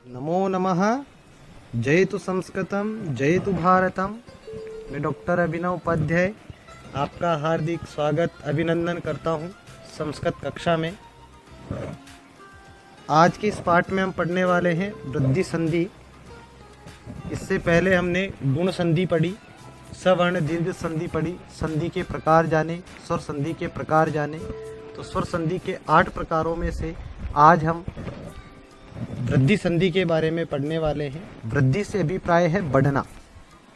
नमो नमः। जयतु संस्कृतम जयतु भारतम। मैं डॉक्टर अभिनव उपाध्याय आपका हार्दिक स्वागत अभिनंदन करता हूं संस्कृत कक्षा में। आज के इस पाठ में हम पढ़ने वाले हैं वृद्धि संधि। इससे पहले हमने गुण संधि पढ़ी, सवर्ण दीर्घ संधि पढ़ी, संधि के प्रकार जाने, स्वर संधि के प्रकार जाने। तो स्वर संधि के 8 प्रकारों में से आज हम वृद्धि संधि के बारे में पढ़ने वाले हैं। वृद्धि से अभिप्राय है बढ़ना,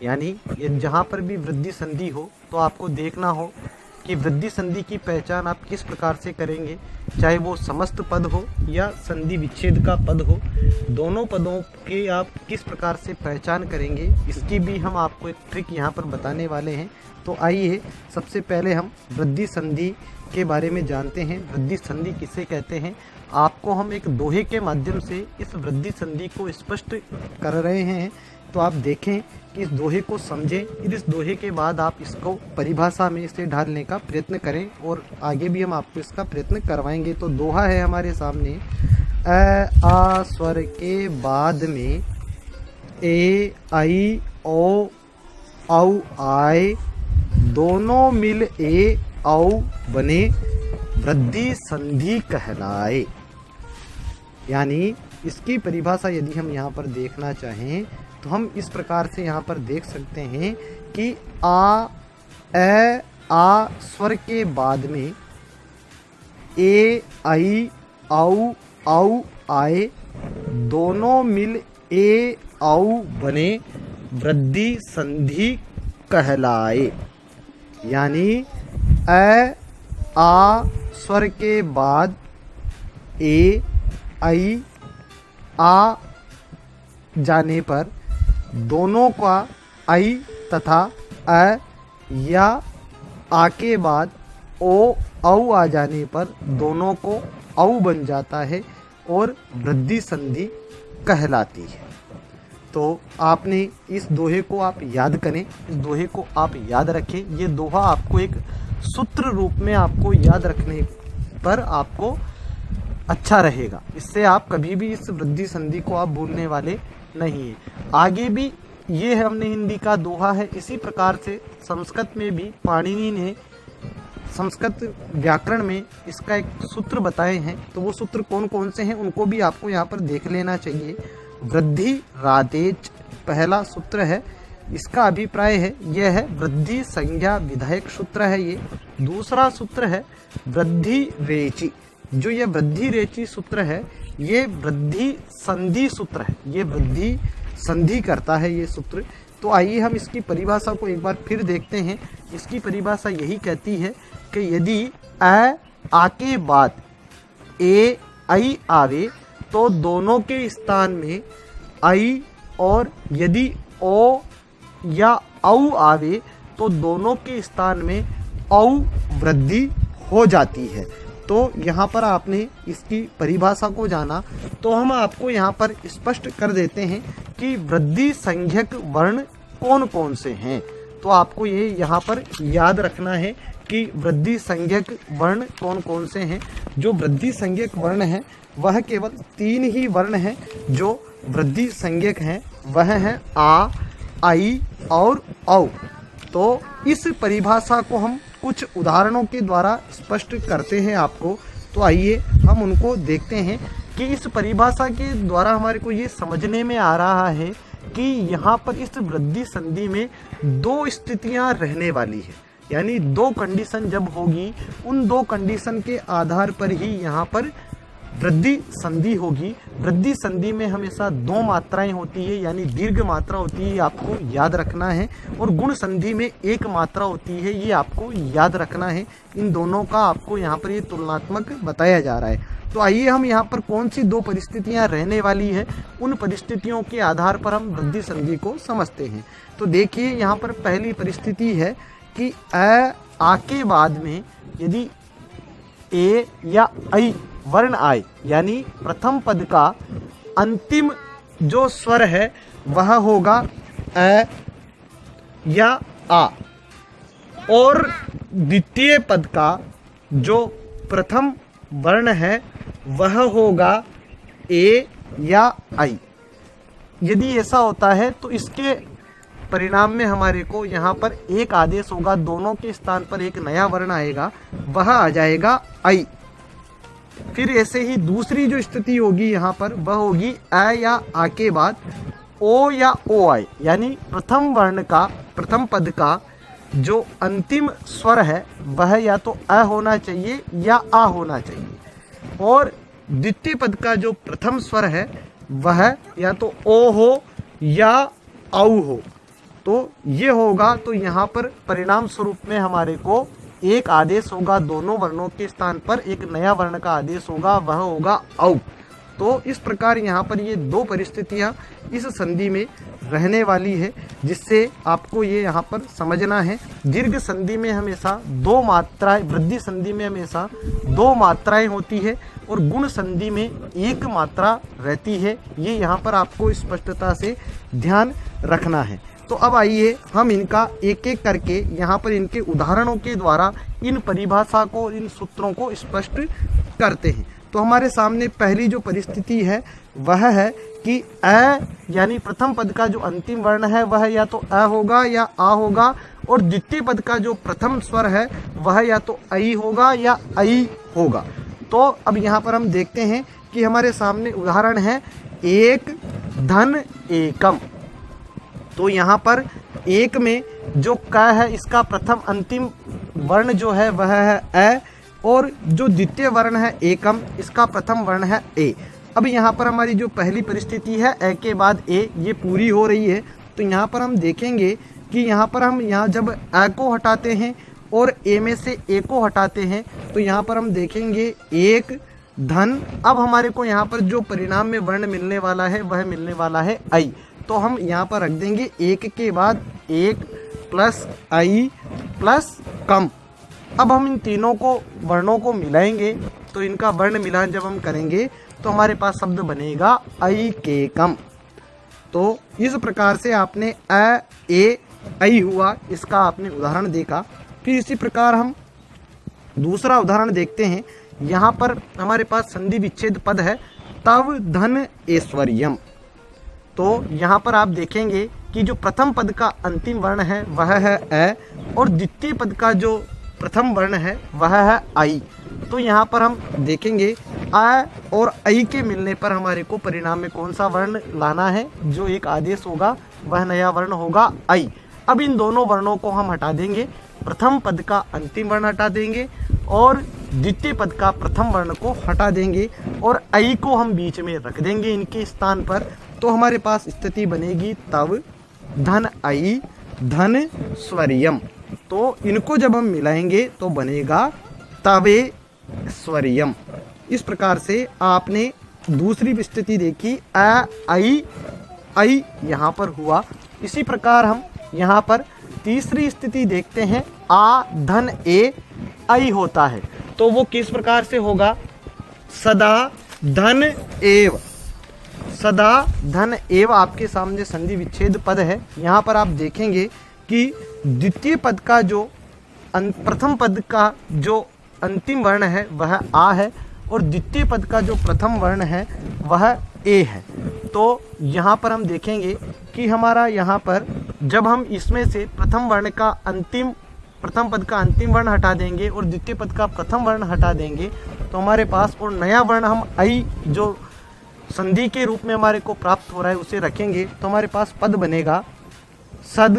यानी जहाँ पर भी वृद्धि संधि हो तो आपको देखना हो कि वृद्धि संधि की पहचान आप किस प्रकार से करेंगे, चाहे वो समस्त पद हो या संधि विच्छेद का पद हो, दोनों पदों के आप किस प्रकार से पहचान करेंगे, इसकी भी हम आपको एक ट्रिक यहाँ पर बताने वाले हैं। तो आइए सबसे पहले हम वृद्धि संधि के बारे में जानते हैं। वृद्धि संधि किसे कहते हैं, आपको हम एक दोहे के माध्यम से इस वृद्धि संधि को स्पष्ट कर रहे हैं। तो आप देखें कि इस दोहे को समझें, फिर इस दोहे के बाद आप इसको परिभाषा में इसे ढालने का प्रयत्न करें और आगे भी हम आपको इसका प्रयत्न करवाएंगे। तो दोहा है हमारे सामने, अ आ स्वर के बाद में ए आई ओ औ आए, दोनों मिल ए औ बने, वृद्धि संधि कहलाए। यानी इसकी परिभाषा यदि हम यहाँ पर देखना चाहें तो हम इस प्रकार से यहाँ पर देख सकते हैं कि आ स्वर के बाद में ए आई औ आए, दोनों मिल ए औ बने, वृद्धि संधि कहलाए। यानी आ स्वर के बाद ए आई आ जाने पर दोनों का आई तथा अ, या आ के बाद ओ औ आ जाने पर दोनों को औ बन जाता है और वृद्धि संधि कहलाती है। तो आपने इस दोहे को आप याद करें, इस दोहे को आप याद रखें। ये दोहा आपको एक सूत्र रूप में आपको याद रखने पर आपको अच्छा रहेगा। इससे आप कभी भी इस वृद्धि संधि को आप भूलने वाले नहीं हैं। आगे भी ये हमने हिंदी का दोहा है, इसी प्रकार से संस्कृत में भी पाणिनि ने संस्कृत व्याकरण में इसका एक सूत्र बताए हैं। तो वो सूत्र कौन कौन से हैं उनको भी आपको यहाँ पर देख लेना चाहिए। वृद्धि रादेच पहला सूत्र है, इसका अभिप्राय है यह है वृद्धि संज्ञा विधायक सूत्र है। ये दूसरा सूत्र है वृद्धि रेचि। जो ये वृद्धि रेचि सूत्र है ये वृद्धि संधि सूत्र है, ये वृद्धि संधि करता है ये सूत्र। तो आइए हम इसकी परिभाषा को एक बार फिर देखते हैं। इसकी परिभाषा यही कहती है कि यदि आ के बाद ए आई आवे तो दोनों के स्थान में आई, और यदि ओ या औ आवे तो दोनों के स्थान में औ वृद्धि हो जाती है। तो यहाँ पर आपने इसकी परिभाषा को जाना, तो हम आपको यहाँ पर स्पष्ट कर देते हैं कि वृद्धि संज्ञक वर्ण कौन कौन से हैं। तो आपको ये यहाँ पर याद रखना है कि वृद्धि संज्ञक वर्ण कौन कौन से हैं। जो वृद्धि संज्ञक वर्ण है वह केवल 3 ही वर्ण हैं जो वृद्धि संज्ञक हैं, वह है आ, आई और औ। तो इस परिभाषा को हम कुछ उदाहरणों के द्वारा स्पष्ट करते हैं आपको। तो आइए हम उनको देखते हैं कि इस परिभाषा के द्वारा हमारे को ये समझने में आ रहा है कि यहाँ पर इस वृद्धि संधि में 2 स्थितियाँ रहने वाली है। यानी 2 कंडीशन जब होगी, उन 2 कंडीशन के आधार पर ही यहाँ पर वृद्धि संधि होगी। वृद्धि संधि में हमेशा 2 मात्राएं होती है, यानी दीर्घ मात्रा होती है, आपको याद रखना है, और गुण संधि में 1 मात्रा होती है, ये आपको याद रखना है। इन दोनों का आपको यहाँ पर ये तुलनात्मक बताया जा रहा है। तो आइए हम यहाँ पर कौन सी 2 परिस्थितियाँ रहने वाली है, उन परिस्थितियों के आधार पर हम वृद्धि संधि को समझते हैं। तो देखिए यहाँ पर पहली परिस्थिति है कि आ के बाद में यदि ए या आई वर्ण आए, यानी प्रथम पद का अंतिम जो स्वर है वह होगा अ या आ, और द्वितीय पद का जो प्रथम वर्ण है वह होगा ए या आई। यदि ऐसा होता है तो इसके परिणाम में हमारे को यहाँ पर एक आदेश होगा, दोनों के स्थान पर एक नया वर्ण आएगा, वह आ जाएगा आई। फिर ऐसे ही दूसरी जो स्थिति होगी यहाँ पर वह होगी अ या आ के बाद ओ या ओ आए, यानी प्रथम वर्ण का, प्रथम पद का जो अंतिम स्वर है वह या तो अ होना चाहिए या आ होना चाहिए, और द्वितीय पद का जो प्रथम स्वर है वह या तो ओ हो या औ हो। तो ये होगा, तो यहाँ पर परिणाम स्वरूप में हमारे को एक आदेश होगा, दोनों वर्णों के स्थान पर एक नया वर्ण का आदेश होगा, वह होगा औ। तो इस प्रकार यहाँ पर ये दो परिस्थितियाँ इस संधि में रहने वाली है, जिससे आपको ये यहाँ पर समझना है। दीर्घ संधि में हमेशा दो मात्राएं, वृद्धि संधि में हमेशा दो मात्राएं होती है और गुण संधि में एक मात्रा रहती है। ये यहाँ पर आपको स्पष्टता से ध्यान रखना है। तो अब आइए हम इनका एक एक करके यहाँ पर इनके उदाहरणों के द्वारा इन परिभाषा को, इन सूत्रों को स्पष्ट करते हैं। तो हमारे सामने पहली जो परिस्थिति है वह है कि अ यानी प्रथम पद का जो अंतिम वर्ण है वह या तो अ होगा या आ होगा, और द्वितीय पद का जो प्रथम स्वर है वह या तो आई होगा या आई होगा। तो अब यहाँ पर हम देखते हैं कि हमारे सामने उदाहरण है एक धन एकम। तो यहाँ पर एक में जो क है इसका प्रथम अंतिम वर्ण जो है वह है अ, और जो द्वितीय वर्ण है एकम इसका प्रथम वर्ण है ए। अब यहाँ पर हमारी जो पहली परिस्थिति है अ के बाद ए, ये पूरी हो रही है। तो यहाँ पर हम देखेंगे कि यहाँ पर हम यहाँ जब अ को हटाते हैं और ए में से ए को हटाते हैं तो यहाँ पर हम देखेंगे एक धन। अब हमारे को यहाँ पर जो परिणाम में वर्ण मिलने वाला है वह मिलने वाला है आई। तो हम यहाँ पर रख देंगे एक के बाद एक प्लस आई प्लस कम। अब हम इन तीनों को वर्णों को मिलाएंगे, तो इनका वर्ण मिलान जब हम करेंगे तो हमारे पास शब्द बनेगा आई के कम। तो इस प्रकार से आपने अ ए आई हुआ, इसका आपने उदाहरण देखा। फिर इसी प्रकार हम दूसरा उदाहरण देखते हैं। यहाँ पर हमारे पास संधि विच्छेद पद है तव धन ऐश्वर्यम। तो यहाँ पर आप देखेंगे कि जो प्रथम पद का अंतिम वर्ण है वह है अ, और द्वितीय पद का जो प्रथम वर्ण है वह है आई। तो यहाँ पर हम देखेंगे अ और आई के मिलने पर हमारे को परिणाम में कौन सा वर्ण लाना है, जो एक आदेश होगा वह नया वर्ण होगा आई। अब इन दोनों वर्णों को हम हटा देंगे, प्रथम पद का अंतिम वर्ण हटा देंगे और द्वितीय पद का प्रथम वर्ण को हटा देंगे, और आई को हम बीच में रख देंगे इनके स्थान पर। तो हमारे पास स्थिति बनेगी तव धन आई धन स्वरियम। तो इनको जब हम मिलाएंगे तो बनेगा तवे स्वरियम। इस प्रकार से आपने दूसरी स्थिति देखी अ आई आई यहाँ पर हुआ। इसी प्रकार हम यहाँ पर तीसरी स्थिति देखते हैं आ धन ए आई होता है। तो वो किस प्रकार से होगा, सदा धन एव। सदा धन एव आपके सामने संधि विच्छेद पद है। यहाँ पर आप देखेंगे कि द्वितीय पद का जो प्रथम पद का जो अंतिम वर्ण है वह आ है, और द्वितीय पद का जो प्रथम वर्ण है वह ए है। तो यहाँ पर हम देखेंगे कि हमारा यहाँ पर जब हम इसमें से प्रथम पद का अंतिम वर्ण हटा देंगे और द्वितीय पद का प्रथम वर्ण हटा देंगे तो हमारे पास और नया वर्ण हम आई जो संधि के रूप में हमारे को प्राप्त हो रहा है उसे रखेंगे। तो हमारे पास पद बनेगा सद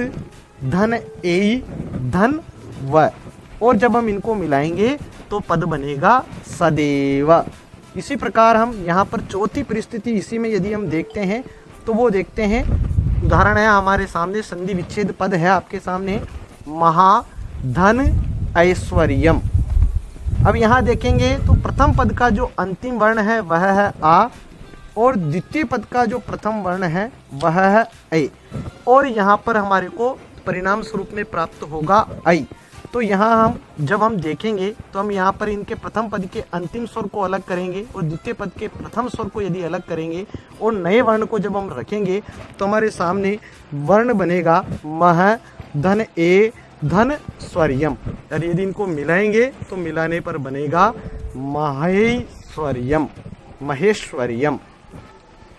धन ए धन व, और जब हम इनको मिलाएंगे तो पद बनेगा सदैव। इसी प्रकार हम यहाँ पर चौथी परिस्थिति इसी में यदि हम देखते हैं तो वो देखते हैं, उदाहरण है हमारे सामने संधि विच्छेद पद है आपके सामने महाधन ऐश्वर्यम। अब यहाँ देखेंगे तो प्रथम पद का जो अंतिम वर्ण है वह है आ, और द्वितीय पद का जो प्रथम वर्ण है वह है ए, और यहाँ पर हमारे को परिणाम स्वरूप में प्राप्त होगा आई। तो यहाँ हम जब हम देखेंगे तो हम यहाँ पर इनके प्रथम पद के अंतिम स्वर को अलग करेंगे और द्वितीय पद के प्रथम स्वर को यदि अलग करेंगे और नए वर्ण को जब हम रखेंगे तो हमारे सामने वर्ण बनेगा मह धन ए धन स्वरियम। और यदि इनको मिलाएंगे तो मिलाने पर बनेगा महेश्वरियम।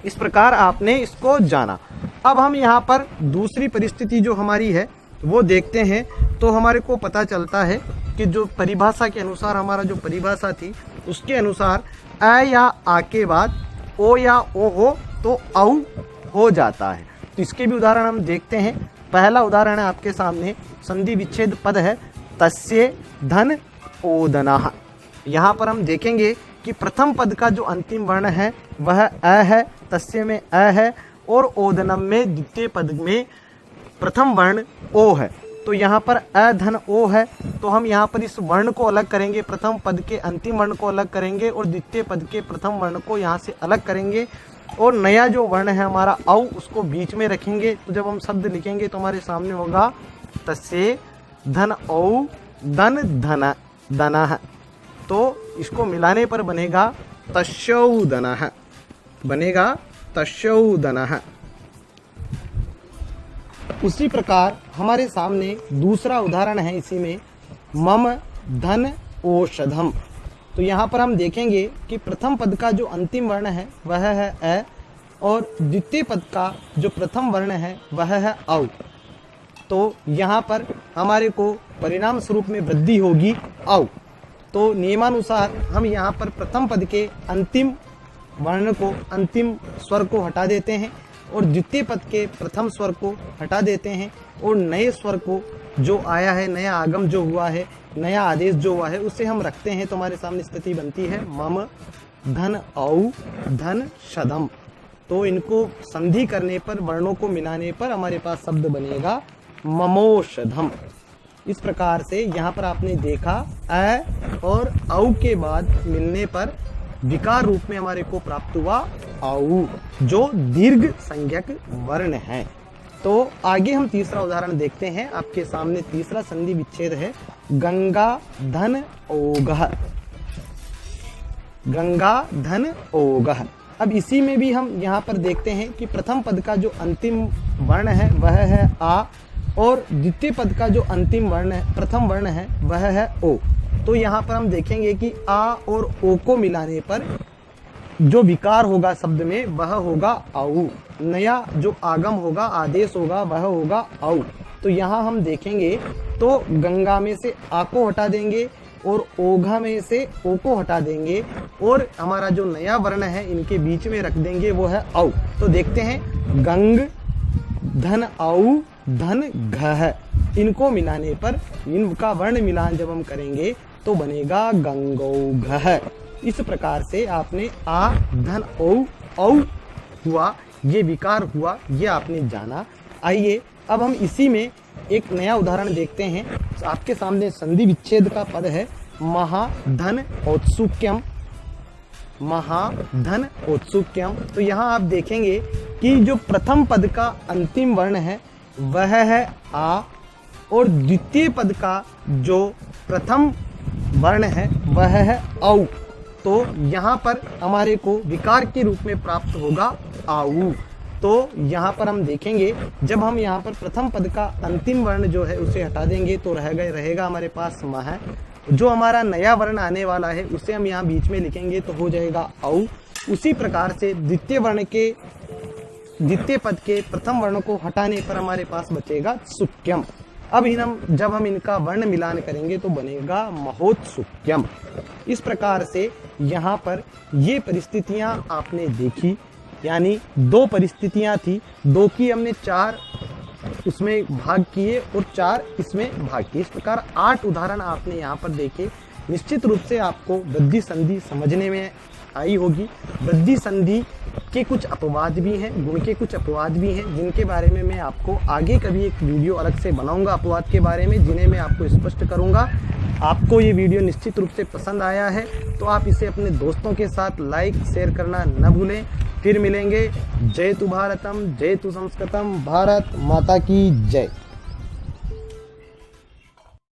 इस प्रकार आपने इसको जाना। अब हम यहाँ पर दूसरी परिस्थिति जो हमारी है वो देखते हैं, तो हमारे को पता चलता है कि जो परिभाषा के अनुसार हमारा जो परिभाषा थी उसके अनुसार अ या आ के बाद ओ या ओ हो तो औ हो जाता है। तो इसके भी उदाहरण हम देखते हैं। पहला उदाहरण है आपके सामने, संधि विच्छेद पद है तस्य धन ओदनः। यहाँ पर हम देखेंगे कि प्रथम पद का जो अंतिम वर्ण है वह अ है, तस्य में अ है और ओदनम में द्वितीय पद में प्रथम वर्ण ओ है। तो यहाँ पर अ धन ओ है, तो हम यहाँ पर इस वर्ण को अलग करेंगे, प्रथम पद के अंतिम वर्ण को अलग करेंगे और द्वितीय पद के प्रथम वर्ण को यहाँ से अलग करेंगे और नया जो वर्ण है हमारा औ उसको बीच में रखेंगे। तो जब हम शब्द लिखेंगे तो हमारे सामने होगा तस्य धन औ धन धन दनः। तो इसको मिलाने पर बनेगा तस्यौदनः, बनेगा तस्यौदनः। उसी प्रकार हमारे सामने दूसरा उदाहरण है इसी में, मम धन औषधम। तो यहाँ पर हम देखेंगे कि प्रथम पद का जो अंतिम वर्ण है वह है अ और द्वितीय पद का जो प्रथम वर्ण है वह है औ। तो यहाँ पर हमारे को परिणाम स्वरूप में वृद्धि होगी औ। तो नियमानुसार हम यहाँ पर प्रथम पद के अंतिम वर्ण को, अंतिम स्वर को हटा देते हैं और द्वितीय पद के प्रथम स्वर को हटा देते हैं और नए स्वर को जो आया है, नया आगम जो हुआ है, नया आदेश जो हुआ है उसे हम रखते हैं। तो हमारे सामने स्थिति बनती है मम धन औ धन शदम। तो इनको संधि करने पर, वर्णों को मिलाने पर हमारे पास शब्द बनेगा ममोषधम। इस प्रकार से यहाँ पर आपने देखा अ और औ के बाद मिलने पर विकार रूप में हमारे को प्राप्त हुआ औ, जो दीर्घ संज्ञक वर्ण है। तो आगे हम तीसरा उदाहरण देखते हैं। आपके सामने तीसरा संधि विच्छेद है गंगा धन ओगः, गंगा धन ओगः। अब इसी में भी हम यहाँ पर देखते हैं कि प्रथम पद का जो अंतिम वर्ण है वह है आ और द्वितीय पद का जो अंतिम वर्ण है, प्रथम वर्ण है वह है ओ। तो यहाँ पर हम देखेंगे कि आ और ओ को मिलाने पर जो विकार होगा शब्द में वह होगा औ। नया जो आगम होगा, आदेश होगा वह होगा औ। तो यहाँ हम देखेंगे तो गंगा में से आ को हटा देंगे और ओघा में से ओ को हटा देंगे और हमारा जो नया वर्ण है इनके बीच में रख देंगे वो है औ। तो देखते हैं गंग धन औ धन घ। इनको मिलाने पर, इनका वर्ण मिलान जब हम करेंगे तो बनेगा गंगौघ। इस प्रकार से आपने आ धन औ हुआ, ये विकार हुआ, ये आपने जाना। आइए अब हम इसी में एक नया उदाहरण देखते हैं। आपके सामने संधि विच्छेद का पद है महाधन औत्सुक्यम, महाधन औत्सुक्यम। तो यहाँ आप देखेंगे कि जो प्रथम पद का अंतिम वर्ण है वह है आ और द्वितीय पद का जो प्रथम वर्ण है वह है औ। तो यहाँ पर हमारे को विकार के रूप में प्राप्त होगा आऊ। तो यहाँ पर हम देखेंगे जब हम यहाँ पर प्रथम पद का अंतिम वर्ण जो है उसे हटा देंगे तो रहेगा हमारे पास मह। जो हमारा नया वर्ण आने वाला है उसे हम यहाँ बीच में लिखेंगे तो हो जाएगा औ। उसी प्रकार से द्वितीय पद के प्रथम वर्ण को हटाने पर हमारे पास बचेगा सुक्यम। अब जब हम इनका वर्ण मिलान करेंगे तो बनेगा महोत्सुक्यम। इस प्रकार से यहाँ पर ये परिस्थितियाँ आपने देखी, यानी दो परिस्थितियाँ थी, दो की हमने चार उसमें भाग किए और चार इसमें भाग किए। इस प्रकार 8 उदाहरण आपने यहाँ पर देखे। निश्चित रूप से आपको वृद्धि संधि समझने में आई होगी। वृद्धि संधि के कुछ अपवाद भी हैं, गुण के कुछ अपवाद भी हैं, जिनके बारे में मैं आपको आगे कभी एक वीडियो अलग से बनाऊंगा अपवाद के बारे में, जिन्हें मैं आपको स्पष्ट करूंगा। आपको ये वीडियो निश्चित रूप से पसंद आया है तो आप इसे अपने दोस्तों के साथ लाइक शेयर करना न भूलें। फिर मिलेंगे। जय तु भारतम, जय तु संस्कृतम, भारत माता की जय।